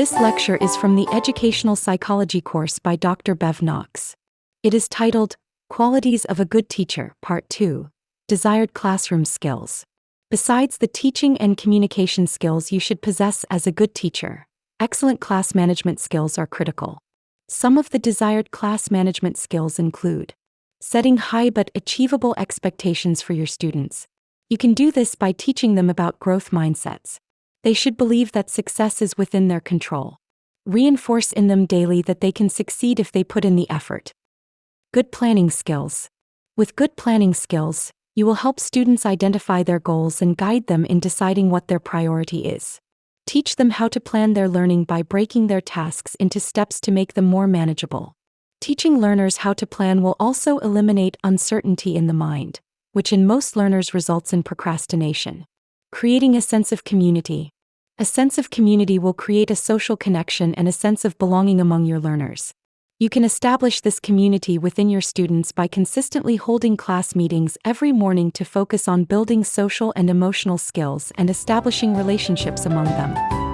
This lecture is from the Educational Psychology course by Dr. Bev Knox. It is titled, Qualities of a Good Teacher, Part 2, Desired Classroom Skills. Besides the teaching and communication skills you should possess as a good teacher, excellent class management skills are critical. Some of the desired class management skills include setting high but achievable expectations for your students. You can do this by teaching them about growth mindsets. They should believe that success is within their control. Reinforce in them daily that they can succeed if they put in the effort. Good planning skills. With good planning skills, you will help students identify their goals and guide them in deciding what their priority is. Teach them how to plan their learning by breaking their tasks into steps to make them more manageable. Teaching learners how to plan will also eliminate uncertainty in the mind, which in most learners results in procrastination. Creating a sense of community. A sense of community will create a social connection and a sense of belonging among your learners. You can establish this community within your students by consistently holding class meetings every morning to focus on building social and emotional skills and establishing relationships among them.